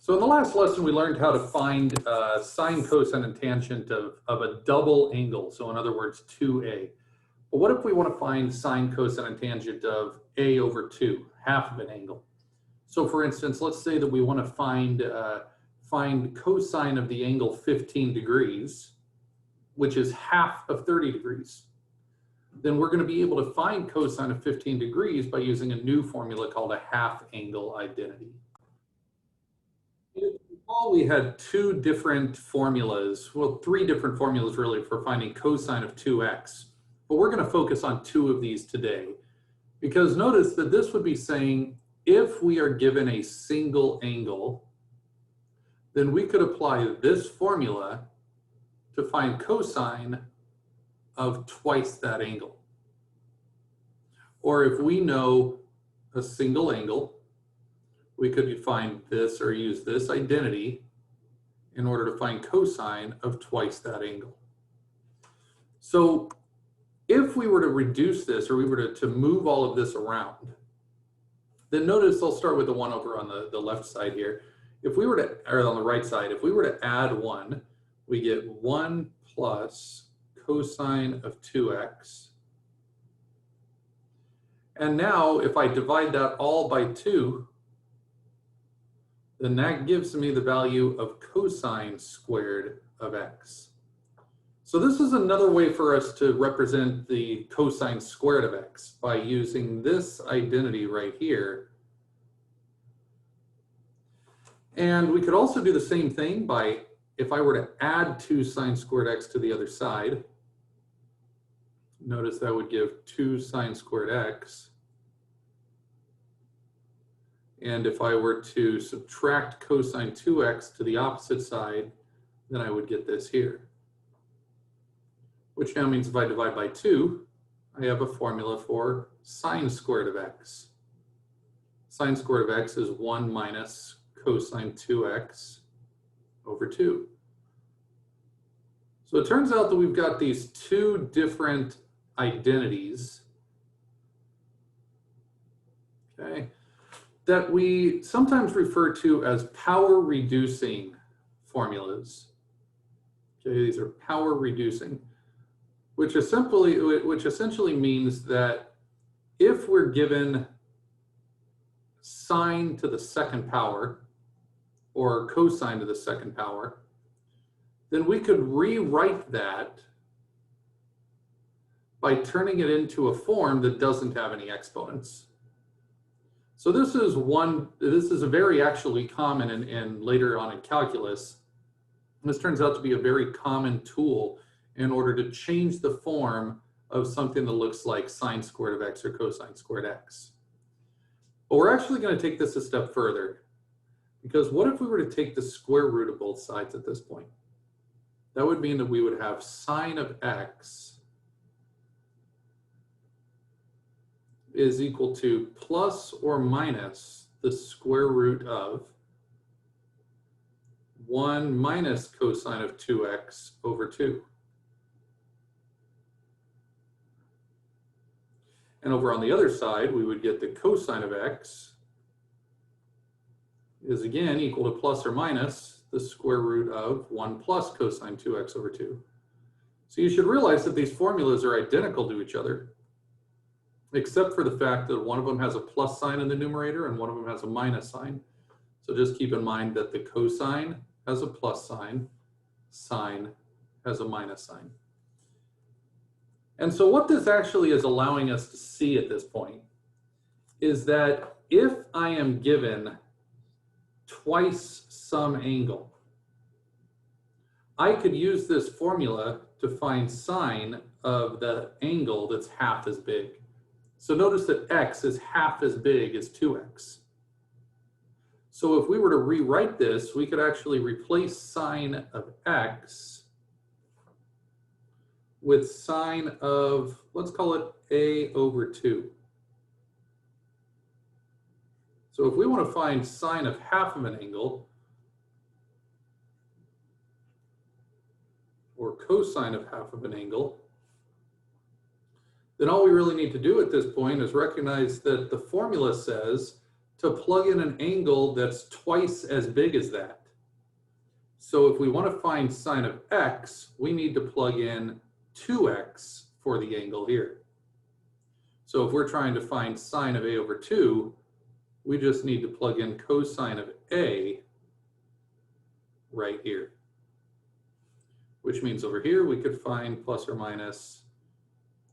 So in the last lesson, we learned how to find sine, cosine, and tangent of a double angle. So in other words, 2a. But what if we want to find sine, cosine, and tangent of a over 2, half of an angle? So for instance, let's say that we want to find cosine of the angle 15 degrees, which is half of 30 degrees. Then we're going to be able to find cosine of 15 degrees by using a new formula called a half angle identity. We had two different formulas, well, three different formulas really for finding cosine of 2x. But we're going to focus on two of these today, because notice that this would be saying if we are given a single angle, then we could apply this formula to find cosine of twice that angle. Or if we know a single angle, we could find this or use this identity in order to find cosine of twice that angle. So if we were to reduce this, or we were to move all of this around, then notice I'll start with the 1 over on the left side here. If we were to, or on the right side, if we were to add 1, we get 1 plus cosine of 2x. And now if I divide that all by 2, then that gives me the value of cosine squared of x. So this is another way for us to represent the cosine squared of x by using this identity right here. And we could also do the same thing by, if I were to add 2 sine squared x to the other side, notice that would give 2 sine squared x. And if I were to subtract cosine 2x to the opposite side, then I would get this here. Which now means if I divide by 2, I have a formula for sine squared of x. Sine squared of x is 1 minus cosine 2x over 2. So it turns out that we've got these two different identities, okay, that we sometimes refer to as power reducing formulas. Okay, these are power reducing, which essentially means that if we're given sine to the second power or cosine to the second power, then we could rewrite that by turning it into a form that doesn't have any exponents. So this is a very actually common and later on in calculus. This turns out to be a very common tool in order to change the form of something that looks like sine squared of x or cosine squared x. But we're actually going to take this a step further, because what if we were to take the square root of both sides at this point? That would mean that we would have sine of x is equal to plus or minus the square root of 1 minus cosine of 2x over 2. And over on the other side, we would get the cosine of x is again equal to plus or minus the square root of 1 plus cosine 2x over 2. So you should realize that these formulas are identical to each other, except for the fact that one of them has a plus sign in the numerator and one of them has a minus sign. So just keep in mind that the cosine has a plus sign, sine has a minus sign. And so what this actually is allowing us to see at this point is that if I am given twice some angle, I could use this formula to find sine of the angle that's half as big. So notice that x is half as big as 2x. So if we were to rewrite this, we could actually replace sine of x with sine of, let's call it a over 2. So if we want to find sine of half of an angle, or cosine of half of an angle, then all we really need to do at this point is recognize that the formula says to plug in an angle that's twice as big as that. So if we want to find sine of x, we need to plug in 2x for the angle here. So if we're trying to find sine of a over 2, we just need to plug in cosine of a right here. Which means over here we could find plus or minus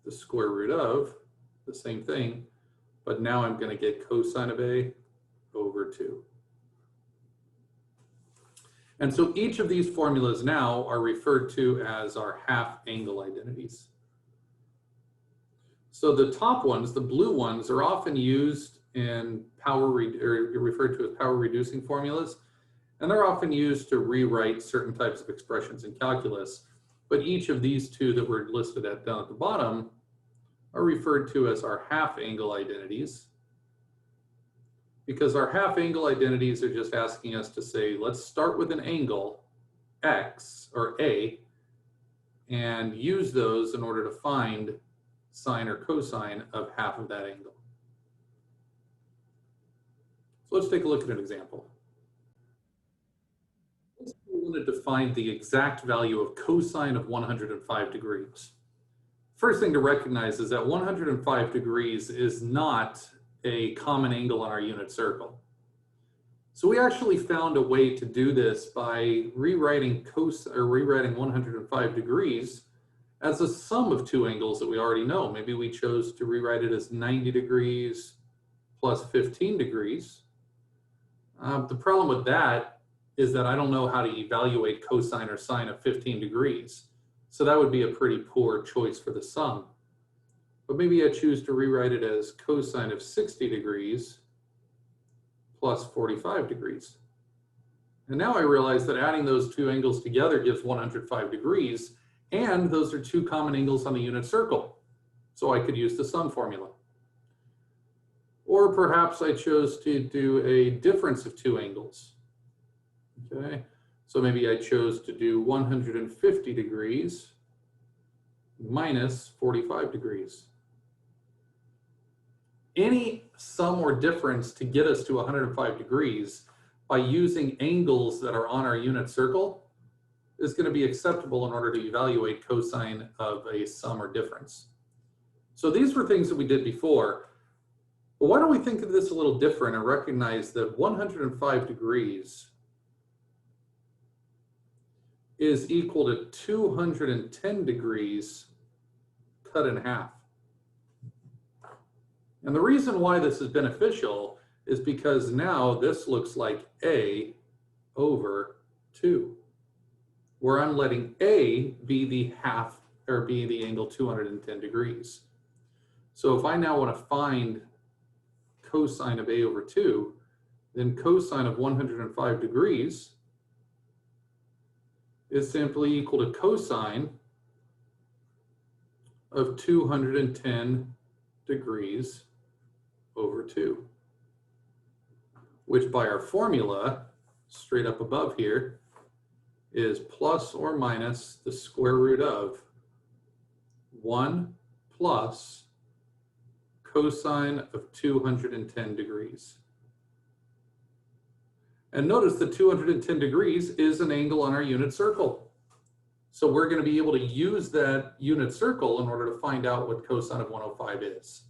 the square root of the same thing, but now I'm going to get cosine of a over 2. And so each of these formulas now are referred to as our half angle identities. So the top ones, the blue ones, are often used in referred to as power reducing formulas, and they're often used to rewrite certain types of expressions in calculus. But each of these two that were listed down at the bottom are referred to as our half angle identities, because our half angle identities are just asking us to say, let's start with an angle, x, or a, and use those in order to find sine or cosine of half of that angle. So let's take a look at an example. Let's say we wanted to find the exact value of cosine of 105 degrees. First thing to recognize is that 105 degrees is not a common angle on our unit circle. So we actually found a way to do this by rewriting 105 degrees as a sum of two angles that we already know. Maybe we chose to rewrite it as 90 degrees plus 15 degrees. The problem with that is that I don't know how to evaluate cosine or sine of 15 degrees. So that would be a pretty poor choice for the sum. But maybe I choose to rewrite it as cosine of 60 degrees plus 45 degrees. And now I realize that adding those two angles together gives 105 degrees, and those are two common angles on the unit circle. So I could use the sum formula. Or perhaps I chose to do a difference of two angles. Okay, so maybe I chose to do 150 degrees minus 45 degrees. Any sum or difference to get us to 105 degrees by using angles that are on our unit circle is going to be acceptable in order to evaluate cosine of a sum or difference. So these were things that we did before. But why don't we think of this a little different and recognize that 105 degrees is equal to 210 degrees cut in half. And the reason why this is beneficial is because now this looks like a over 2, where I'm letting a be the half, or be the angle 210 degrees. So if I now want to find cosine of a over 2, then cosine of 105 degrees is simply equal to cosine of 210 degrees over 2, which by our formula, straight up above here, is plus or minus the square root of 1 plus cosine of 210 degrees. And notice that 210 degrees is an angle on our unit circle. So we're going to be able to use that unit circle in order to find out what cosine of 105 is.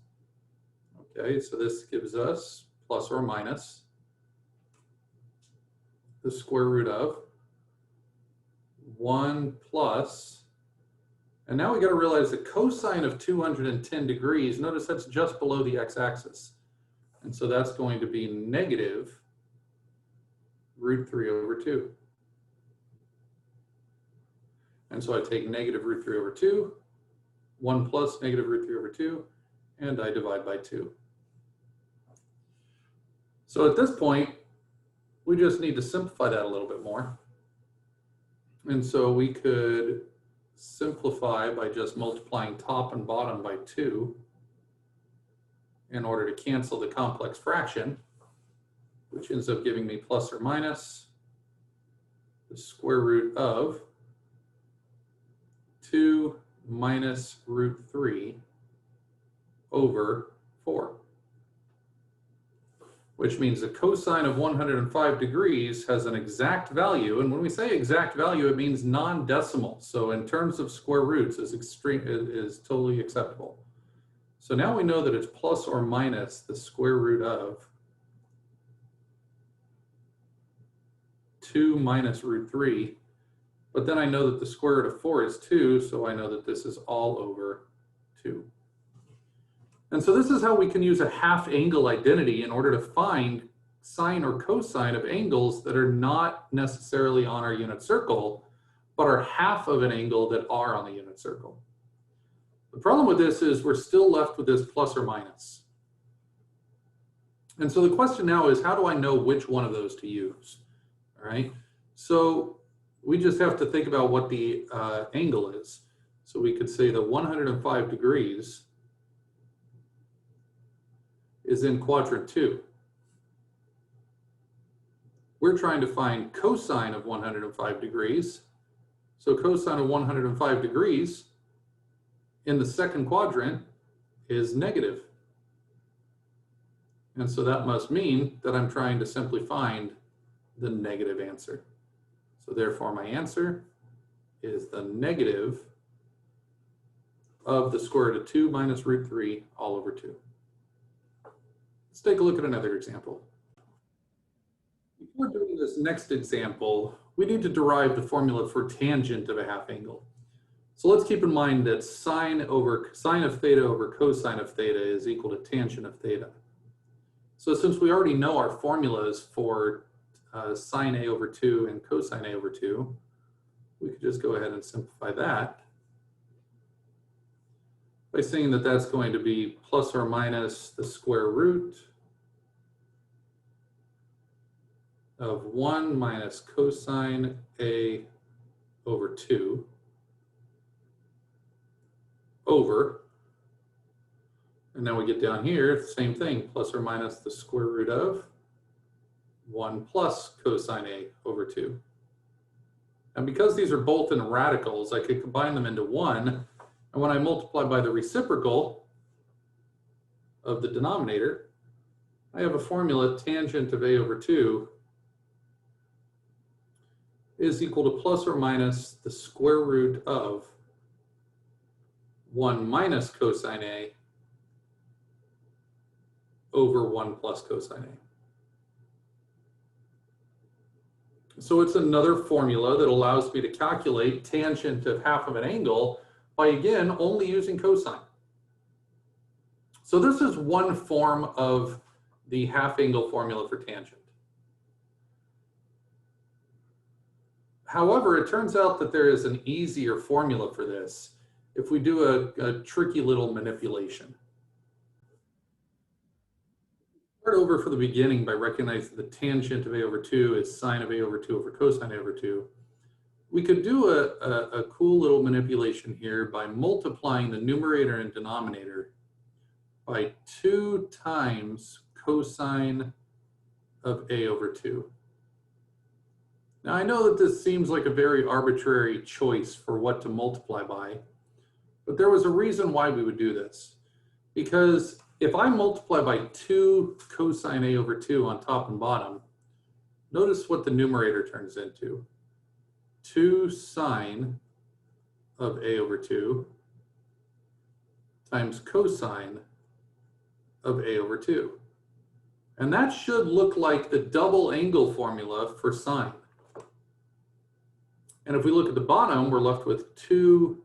Okay, so this gives us plus or minus the square root of 1 plus, and now we got to realize that cosine of 210 degrees, notice that's just below the x-axis. And so that's going to be negative root 3 over 2. And so I take negative root 3 over 2, 1 plus negative root 3 over 2, and I divide by 2. So at this point, we just need to simplify that a little bit more. And so we could simplify by just multiplying top and bottom by 2 in order to cancel the complex fraction, which ends up giving me plus or minus the square root of 2 minus root 3 over 4. which means the cosine of 105 degrees has an exact value. And when we say exact value, it means non-decimal. So in terms of square roots is totally acceptable. So now we know that it's plus or minus the square root of 2 minus root 3. But then I know that the square root of 4 is 2, so I know that this is all over 2. And so this is how we can use a half angle identity in order to find sine or cosine of angles that are not necessarily on our unit circle, but are half of an angle that are on the unit circle. The problem with this is we're still left with this plus or minus. And so the question now is, how do I know which one of those to use? All right, so we just have to think about what the angle is. So we could say that 105 degrees is in quadrant 2. We're trying to find cosine of 105 degrees. So cosine of 105 degrees in the second quadrant is negative. And so that must mean that I'm trying to simply find the negative answer. So therefore my answer is the negative of the square root of 2 minus root 3 all over 2. Let's take a look at another example. Before doing this next example, we need to derive the formula for tangent of a half angle. So let's keep in mind that sine of theta over cosine of theta is equal to tangent of theta. So since we already know our formulas for sine A over 2 and cosine A over 2, we could just go ahead and simplify that by saying that that's going to be plus or minus the square root of 1 minus cosine A over 2 over, and then we get down here, same thing, plus or minus the square root of 1 plus cosine A over 2. And because these are both in radicals, I could combine them into 1. And when I multiply by the reciprocal of the denominator, I have a formula tangent of A over 2 is equal to plus or minus the square root of 1 minus cosine A over 1 plus cosine A. So it's another formula that allows me to calculate tangent of half of an angle by, again, only using cosine. So this is one form of the half angle formula for tangent. However, it turns out that there is an easier formula for this if we do a tricky little manipulation. Start over for the beginning by recognizing the tangent of A over 2 is sine of A over 2 over cosine A over 2. We could do a cool little manipulation here by multiplying the numerator and denominator by 2 times cosine of A over 2. Now I know that this seems like a very arbitrary choice for what to multiply by, but there was a reason why we would do this. Because if I multiply by 2 cosine A over 2 on top and bottom, notice what the numerator turns into. 2 sine of A over 2 times cosine of A over 2. And that should look like the double angle formula for sine. And if we look at the bottom, we're left with 2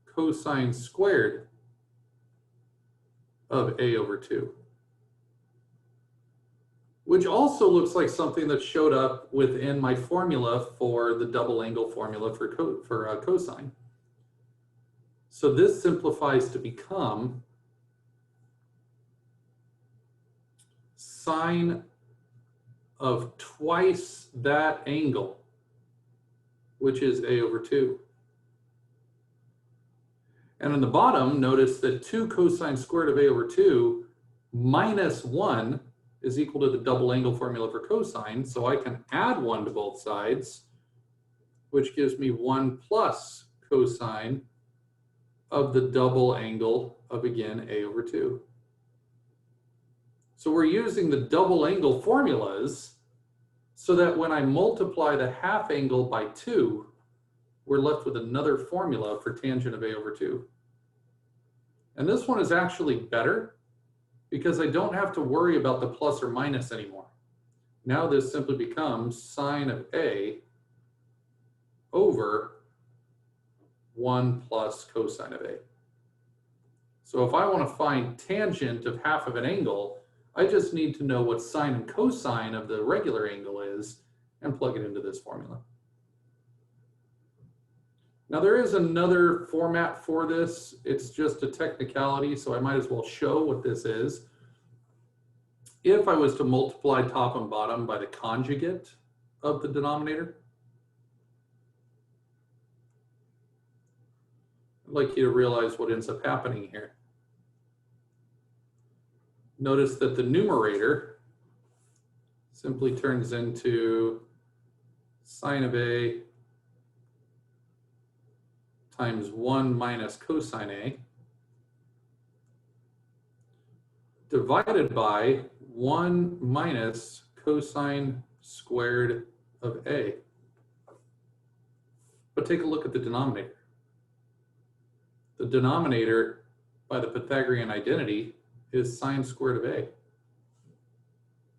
cosine squared of A over 2, which also looks like something that showed up within my formula for the double angle formula for cosine. So this simplifies to become sine of twice that angle, which is A over 2. And in the bottom, notice that 2 cosine squared of A over 2 minus 1 is equal to the double angle formula for cosine. So I can add 1 to both sides, which gives me 1 plus cosine of the double angle of, again, A over 2. So we're using the double angle formulas so that when I multiply the half angle by 2, we're left with another formula for tangent of A over 2. And this one is actually better because I don't have to worry about the plus or minus anymore. Now this simply becomes sine of A over 1 plus cosine of A. So if I want to find tangent of half of an angle, I just need to know what sine and cosine of the regular angle is and plug it into this formula. Now there is another format for this. It's just a technicality, so I might as well show what this is. If I was to multiply top and bottom by the conjugate of the denominator, I'd like you to realize what ends up happening here. Notice that the numerator simply turns into sine of A times 1 minus cosine A divided by 1 minus cosine squared of A. But take a look at the denominator. The denominator by the Pythagorean identity is sine squared of A.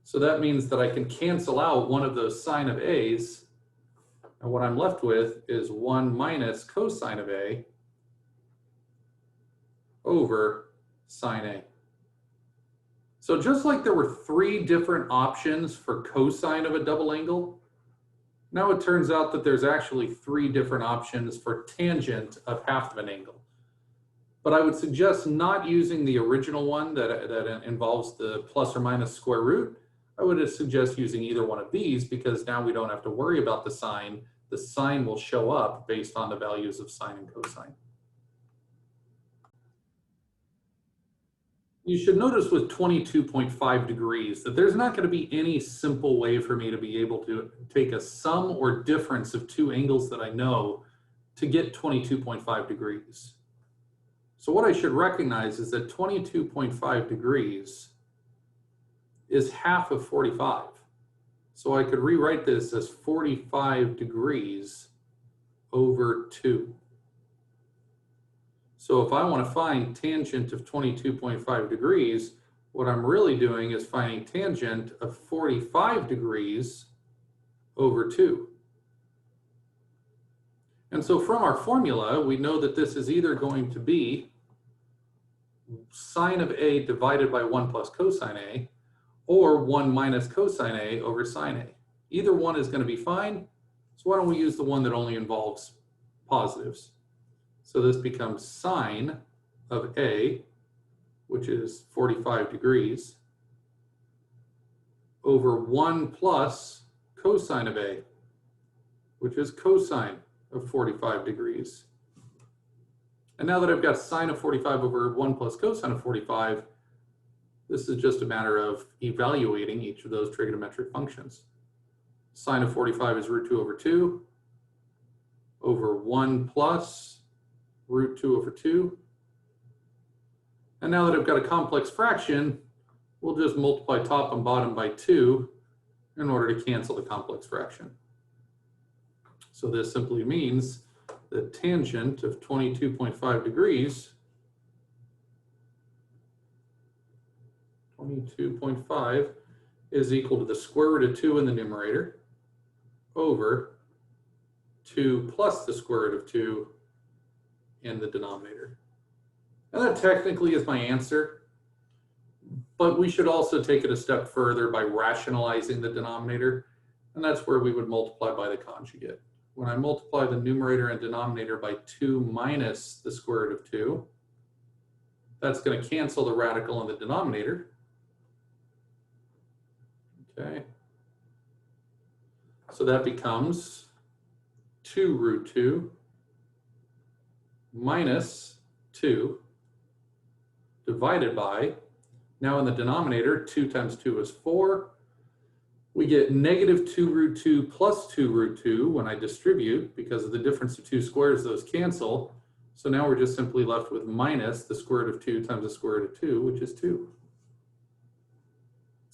So that means that I can cancel out one of those sine of A's, and what I'm left with is 1 minus cosine of A over sine A. So just like there were 3 different options for cosine of a double angle, now it turns out that there's actually 3 different options for tangent of half of an angle. But I would suggest not using the original one that involves the plus or minus square root. I would suggest using either one of these because now we don't have to worry about the sign. The sign will show up based on the values of sine and cosine. You should notice with 22.5 degrees that there's not going to be any simple way for me to be able to take a sum or difference of 2 angles that I know to get 22.5 degrees. So what I should recognize is that 22.5 degrees is half of 45. So I could rewrite this as 45 degrees over 2. So if I want to find tangent of 22.5 degrees, what I'm really doing is finding tangent of 45 degrees over 2. And so from our formula, we know that this is either going to be sine of A divided by 1 plus cosine A, or 1 minus cosine A over sine A. Either one is going to be fine, so why don't we use the one that only involves positives? So this becomes sine of A, which is 45 degrees, over 1 plus cosine of A, which is cosine of 45 degrees. And now that I've got sine of 45 over 1 plus cosine of 45, this is just a matter of evaluating each of those trigonometric functions. Sine of 45 is root 2 over 2 over 1 plus root 2 over 2. And now that I've got a complex fraction, we'll just multiply top and bottom by 2 in order to cancel the complex fraction. So this simply means that tangent of 22.5 degrees, 22.5 is equal to the square root of 2 in the numerator over 2 plus the square root of 2 in the denominator. And that technically is my answer, but we should also take it a step further by rationalizing the denominator, and that's where we would multiply by the conjugate. When I multiply the numerator and denominator by 2 minus the square root of 2, that's going to cancel the radical in the denominator. Okay. So that becomes 2 root 2 minus 2 divided by, now in the denominator, 2 times 2 is 4. We get negative 2 root 2 plus 2 root 2 when I distribute, because of the difference of 2 squares, those cancel. So now we're just simply left with minus the square root of 2 times the square root of 2, which is 2.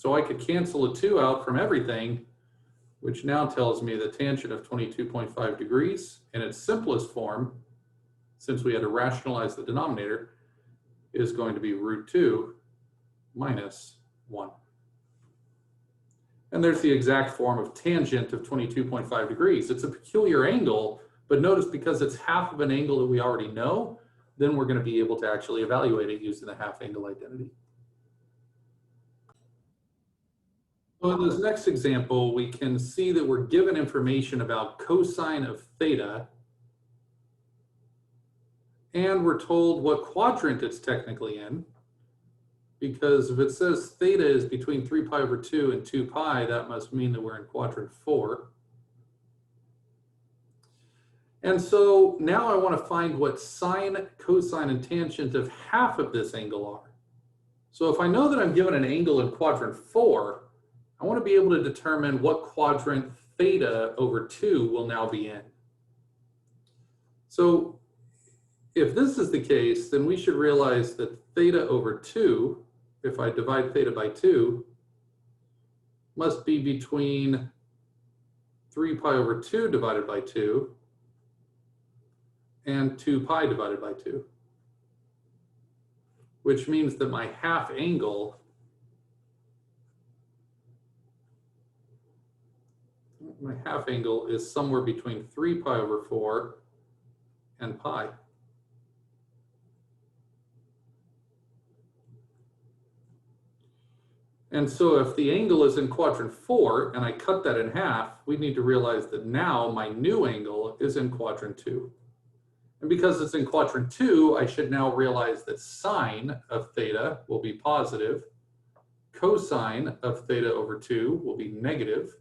So I could cancel a 2 out from everything, which now tells me the tangent of 22.5 degrees in its simplest form, since we had to rationalize the denominator, is going to be root 2 minus 1. And there's the exact form of tangent of 22.5 degrees. It's a peculiar angle, but notice because it's half of an angle that we already know, then we're going to be able to actually evaluate it using the half angle identity. So in this next example, we can see that we're given information about cosine of theta, and we're told what quadrant it's technically in, because if it says theta is between 3 pi over 2 and 2 pi, that must mean that we're in quadrant 4. And so now I want to find what sine, cosine, and tangent of half of this angle are. So if I know that I'm given an angle in quadrant 4, I want to be able to determine what quadrant theta over 2 will now be in. So if this is the case, then we should realize that theta over 2, if I divide theta by 2, must be between 3 pi over 2 divided by 2 and 2 pi divided by 2, which means that my half angle is somewhere between 3 pi over 4 and pi. And so if the angle is in quadrant 4 and I cut that in half, we need to realize that now my new angle is in quadrant 2. And because it's in quadrant 2, I should now realize that sine of theta will be positive, cosine of theta over 2 will be negative,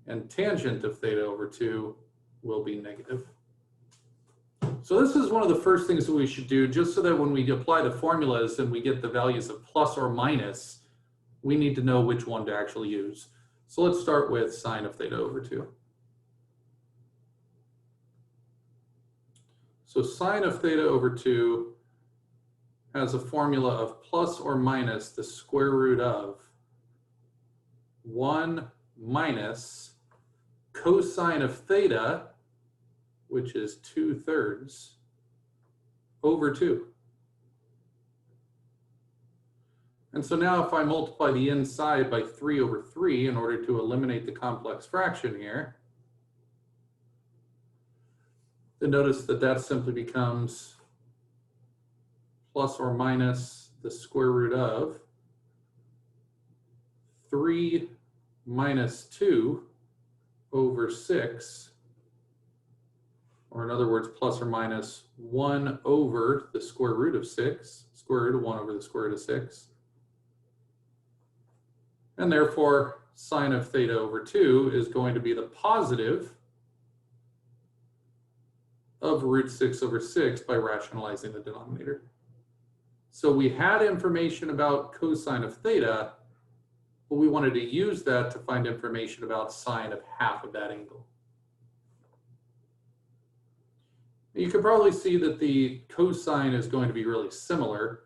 and tangent of theta over 2 will be negative. So this is one of the first things that we should do, just so that when we apply the formulas and we get the values of plus or minus, we need to know which one to actually use. So let's start with sine of theta over 2. So sine of theta over 2 has a formula of plus or minus the square root of 1 minus cosine of theta, which is 2/3, over 2. And so now if I multiply the inside by 3 over 3 in order to eliminate the complex fraction here, then notice that that simply becomes plus or minus the square root of 3 minus 2 over 6, or in other words, plus or minus 1 over the square root of 6, square root of 1 over the square root of 6. And therefore, sine of theta over 2 is going to be the positive of root 6 over 6 by rationalizing the denominator. So we had information about cosine of theta, but we wanted to use that to find information about sine of half of that angle. You can probably see that the cosine is going to be really similar,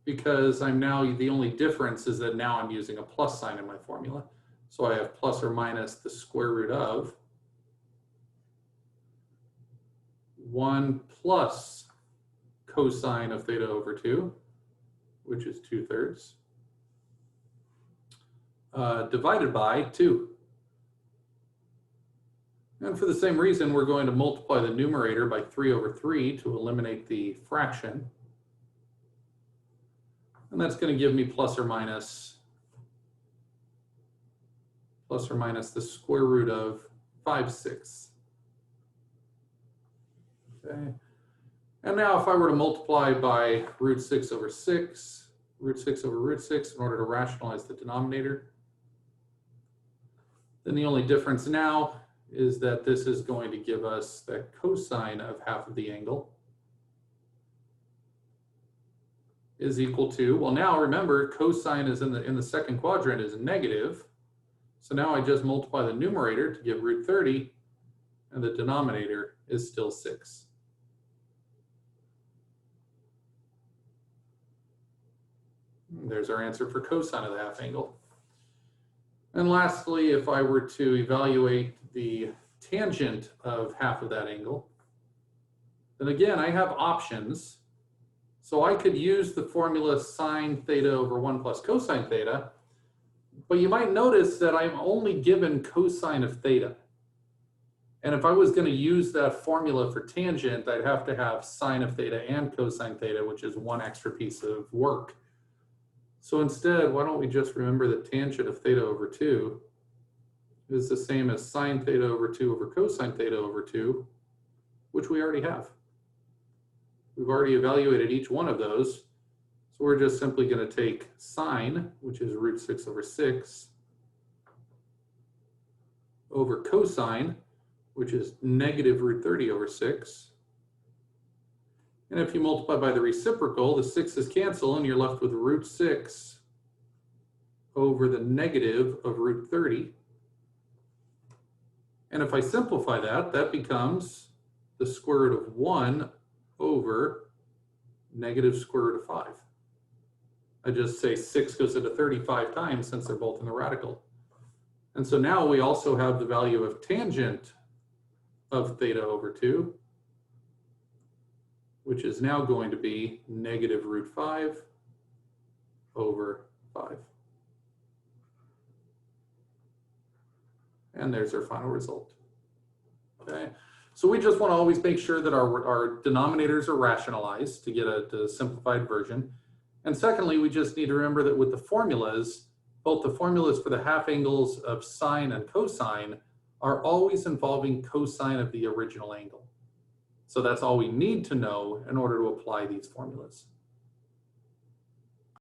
because I'm now, the only difference is that now I'm using a plus sign in my formula. So I have plus or minus the square root of 1 plus cosine of theta over 2, which is 2/3, divided by 2. And for the same reason, we're going to multiply the numerator by 3 over 3 to eliminate the fraction. And that's going to give me plus or minus the square root of 5/6. Okay. And now if I were to multiply by root 6 over 6, root 6 over root 6 in order to rationalize the denominator, then the only difference now is that this is going to give us that cosine of half of the angle is equal to, well, now remember, cosine is in the second quadrant is negative. So now I just multiply the numerator to give root 30, and the denominator is still 6. There's our answer for cosine of the half angle. And lastly, if I were to evaluate the tangent of half of that angle, then again, I have options. So I could use the formula sine theta over 1 plus cosine theta, but you might notice that I'm only given cosine of theta. And if I was going to use that formula for tangent, I'd have to have sine of theta and cosine theta, which is one extra piece of work. So instead, why don't we just remember that tangent of theta over 2 is the same as sine theta over 2 over cosine theta over 2, which we already have. We've already evaluated each one of those. So we're just simply going to take sine, which is root 6 over 6, over cosine, which is negative root 30 over 6. And if you multiply by the reciprocal, the 6's cancel and you're left with root 6 over the negative of root 30. And if I simplify that, that becomes the square root of 1 over negative square root of 5. I just say 6 goes into 35 times since they're both in the radical. And so now we also have the value of tangent of theta over 2, which is now going to be negative root 5 over 5. And there's our final result. Okay, so we just want to always make sure that our denominators are rationalized to get a simplified version. And secondly, we just need to remember that with the formulas, both the formulas for the half angles of sine and cosine are always involving cosine of the original angle. So that's all we need to know in order to apply these formulas.